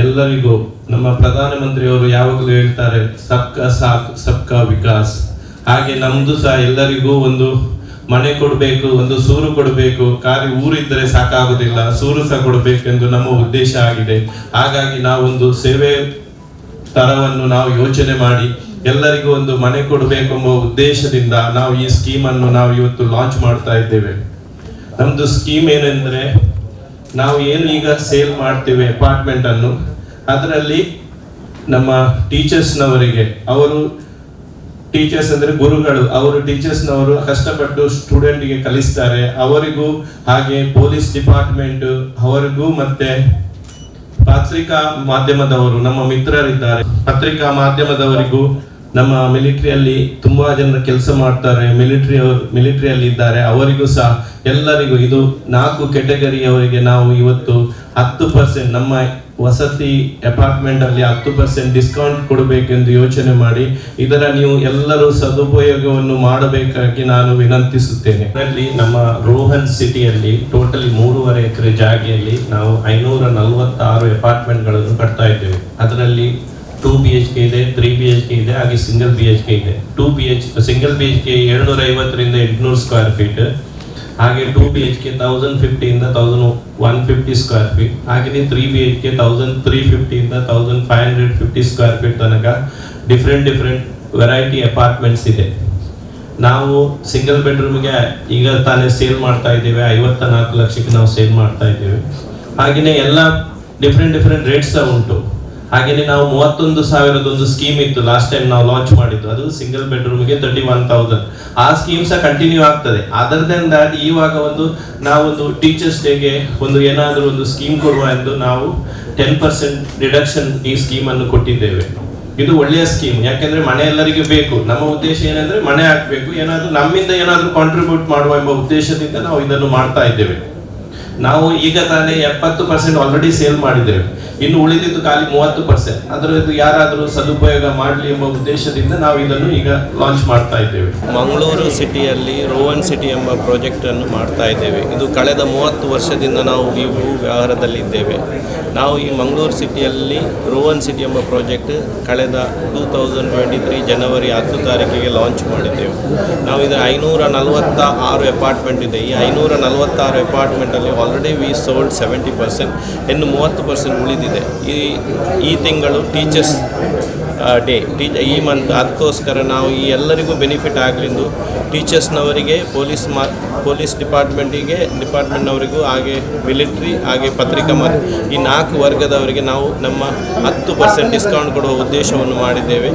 ಎಲ್ಲರಿಗೂ ನಮ್ಮ ಪ್ರಧಾನಮಂತ್ರಿಯವರು ಯಾವಾಗಲೂ ಹೇಳ್ತಾರೆ ಸಬ್ಕಾ ಸಾಥ್ ಸಬ್ಕಾ ವಿಕಾಸ್. ಹಾಗೆ ನಮ್ದು ಸಹ ಎಲ್ಲರಿಗೂ ಒಂದು ಮನೆ ಕೊಡಬೇಕು, ಒಂದು ಸೂರು ಕೊಡಬೇಕು. ಖಾಲಿ ಊರಿದ್ದರೆ ಸಾಕಾಗುವುದಿಲ್ಲ, ಸೂರು ಸಹ ಕೊಡಬೇಕೆಂದು ನಮ್ಮ ಉದ್ದೇಶ ಆಗಿದೆ. ಹಾಗಾಗಿ ನಾವೊಂದು ಸೇವೆ ತರವನ್ನು ನಾವು ಯೋಚನೆ ಮಾಡಿ ಎಲ್ಲರಿಗೂ ಒಂದು ಮನೆ ಕೊಡಬೇಕೆಂಬ ಉದ್ದೇಶದಿಂದ ನಾವು ಈ ಸ್ಕೀಮನ್ನು ನಾವು ಇವತ್ತು ಲಾಂಚ್ ಮಾಡ್ತಾ ಇದ್ದೇವೆ. ನಮ್ದು ಸ್ಕೀಮ್ ಏನೆಂದರೆ, ನಾವು ಏನು ಈಗ ಸೇಲ್ ಮಾಡ್ತೇವೆ ಅಪಾರ್ಟ್ಮೆಂಟ್ ಅನ್ನು, ಅದರಲ್ಲಿ ನಮ್ಮ ಟೀಚರ್ಸ್ನವರಿಗೆ, ಅವರು ಟೀಚರ್ಸ್ ಅಂದರೆ ಗುರುಗಳು, ಅವರು ಟೀಚರ್ಸ್ನವರು ಕಷ್ಟಪಟ್ಟು ಸ್ಟೂಡೆಂಟ್ಗೆ ಕಲಿಸ್ತಾರೆ, ಅವರಿಗೂ ಹಾಗೆ ಪೊಲೀಸ್ ಡಿಪಾರ್ಟ್ಮೆಂಟ್ ಅವರಿಗೂ, ಮತ್ತೆ ಪತ್ರಿಕಾ ಮಾಧ್ಯಮದವರು ನಮ್ಮ ಮಿತ್ರರಿದ್ದಾರೆ, ಪತ್ರಿಕಾ ಮಾಧ್ಯಮದವರಿಗೂ, ನಮ್ಮ ಮಿಲಿಟರಿಯಲ್ಲಿ ತುಂಬಾ ಜನ ಕೆಲಸ ಮಾಡ್ತಾರೆ, ಮಿಲಿಟರಿಯಲ್ಲಿ ಇದ್ದಾರೆ, ಅವರಿಗೂ ಸಹ ಎಲ್ಲರಿಗೂ ಇದು 4 ಕೆಟಗರಿಯವರಿಗೆ ನಾವು ಇವತ್ತು 10% ನಮ್ಮ ವಸತಿ ಅಪಾರ್ಟ್ಮೆಂಟ್ ಅಲ್ಲಿ 10% ಡಿಸ್ಕೌಂಟ್ ಕೊಡಬೇಕೆಂದು ಯೋಚನೆ ಮಾಡಿ ಇದರ ನೀವು ಎಲ್ಲರೂ ಸದುಪಯೋಗವನ್ನು ಮಾಡಬೇಕಾಗಿ ನಾನು ವಿನಂತಿಸುತ್ತೇನೆ. ಇದರಲ್ಲಿ ನಮ್ಮ ರೋಹನ್ ಸಿಟಿಯಲ್ಲಿ ಟೋಟಲಿ 3.5 ಎಕರೆ ಜಾಗೆಯಲ್ಲಿ ನಾವು 546 ಅಪಾರ್ಟ್ಮೆಂಟ್ಗಳನ್ನು ಕಟ್ತಾ ಇದ್ದೇವೆ. ಅದರಲ್ಲಿ 2 BHK ಇದೆ, 3 BHK ಇದೆ, ಹಾಗೆ ಸಿಂಗಲ್ BHK ಇದೆ. ಸಿಂಗಲ್ BHK 750 ರಿಂದ 800 ಸ್ಕ್ವೇರ್ ಫೀಟ್, ಹಾಗೆ 2 BHK 1050 ಇಂದ 1150 ಸ್ಕ್ವೇರ್ ಫೀಟ್, ಹಾಗೆ 3 BHK 1350 ಇಂದ 1550 ಸ್ಕ್ವೇರ್ ಫೀಟ್ ತನಕ ಡಿಫ್ರೆಂಟ್ ವೆರೈಟಿ ಅಪಾರ್ಟ್ಮೆಂಟ್ಸ್ ಇದೆ. ನಾವು ಸಿಂಗಲ್ ಬೆಡ್ರೂಮ್ಗೆ ಈಗ ತಾನೇ ಸೇಲ್ ಮಾಡ್ತಾ ಇದ್ದೇವೆ, 54 ಲಕ್ಷಕ್ಕೆ ನಾವು ಸೇಲ್ ಮಾಡ್ತಾ ಇದ್ದೇವೆ. ಹಾಗೆಯೇ ಎಲ್ಲ ಡಿಫ್ರೆಂಟ್ ರೇಟ್ಸ್ ಉಂಟು. ಹಾಗೆಯೇ ನಾವು 31,000 ಒಂದು ಸ್ಕೀಮ್ ಇತ್ತು ಲಾಸ್ಟ್ ಟೈಮ್ ನಾವು ಲಾಂಚ್ ಮಾಡಿದ್ದು, ಅದು ಸಿಂಗಲ್ ಬೆಡ್ರೂಮ್ಗೆ 31,000. ಆ ಸ್ಕೀಮ್ ಸಹ ಕಂಟಿನ್ಯೂ ಆಗ್ತದೆ. ಅದರ್ ದೆನ್ ದಟ್ ಇವಾಗ ನಾವೊಂದು ಟೀಚರ್ಸ್ ಡೇಗೆ ಏನಾದರೂ ಒಂದು ಸ್ಕೀಮ್ ಕೊಡುವ ಎಂದು ನಾವು 10% ರಿಡಕ್ಷನ್ ಈ ಸ್ಕೀಮ್ ಅನ್ನು ಕೊಟ್ಟಿದ್ದೇವೆ. ಇದು ಒಳ್ಳೆಯ ಸ್ಕೀಮ್, ಯಾಕೆಂದ್ರೆ ಮನೆ ಎಲ್ಲರಿಗೂ ಬೇಕು. ನಮ್ಮ ಉದ್ದೇಶ ಏನಂದ್ರೆ ಮನೆ ಹಾಕಬೇಕು, ಏನಾದರೂ ನಮ್ಮಿಂದ ಏನಾದರೂ ಕಾಂಟ್ರಿಬ್ಯೂಟ್ ಮಾಡುವ ಎಂಬ ಉದ್ದೇಶದಿಂದ ನಾವು ಇದನ್ನು ಮಾಡ್ತಾ ಇದ್ದೇವೆ. ನಾವು ಈಗ ತಾನೇ 70% ಆಲ್ರೆಡಿ ಸೇಲ್ ಮಾಡಿದ್ದೇವೆ, ಇನ್ನು ಉಳಿದಿದ್ದು ಖಾಲಿ 30%. ಅದರದ್ದು ಯಾರಾದರೂ ಸದುಪಯೋಗ ಮಾಡಲಿ ಎಂಬ ಉದ್ದೇಶದಿಂದ ನಾವು ಇದನ್ನು ಈಗ ಲಾಂಚ್ ಮಾಡ್ತಾ ಇದ್ದೇವೆ. ಮಂಗಳೂರು ಸಿಟಿಯಲ್ಲಿ ರೋಹನ್ ಸಿಟಿ ಎಂಬ ಪ್ರಾಜೆಕ್ಟ್ ಅನ್ನು ಮಾಡ್ತಾ ಇದ್ದೇವೆ. ಇದು ಕಳೆದ 30 ವರ್ಷದಿಂದ ನಾವು ಈ ಭೂ ವ್ಯವಹಾರದಲ್ಲಿದ್ದೇವೆ. ನಾವು ಈ ಮಂಗಳೂರು ಸಿಟಿಯಲ್ಲಿ ರೋಹನ್ ಸಿಟಿ ಎಂಬ ಪ್ರಾಜೆಕ್ಟ್ ಕಳೆದ 2023 ಜನವರಿ 10 ತಾರೀಕಿಗೆ ಲಾಂಚ್ ಮಾಡಿದ್ದೇವೆ. ನಾವು ಇದು 546 ಅಪಾರ್ಟ್ಮೆಂಟ್ ಇದೆ. ಈ 546 ಅಪಾರ್ಟ್ಮೆಂಟಲ್ಲಿ ಆಲ್ರೆಡಿ ವಿ ಸೋಲ್ಡ್ 70%, ಇನ್ನು 30% ಉಳಿದಿದೆ. ಈ ತಿಂಗಳು ಟೀಚರ್ಸ್ ಡೇ ಈ ಮಂತ್, ಅದಕ್ಕೋಸ್ಕರ ನಾವು ಈ ಎಲ್ಲರಿಗೂ ಬೆನಿಫಿಟ್ ಆಗಲೆಂದು ಟೀಚರ್ಸ್ನವರಿಗೆ, ಪೊಲೀಸ್ ಡಿಪಾರ್ಟ್ಮೆಂಟ್ನವರಿಗೂ, ಹಾಗೆ ಮಿಲಿಟ್ರಿ, ಹಾಗೆ ಪತ್ರಿಕಾ ಈ 4 ವರ್ಗದವರಿಗೆ ನಾವು ನಮ್ಮ 10% ಡಿಸ್ಕೌಂಟ್ ಕೊಡುವ ಉದ್ದೇಶವನ್ನು ಮಾಡಿದ್ದೇವೆ.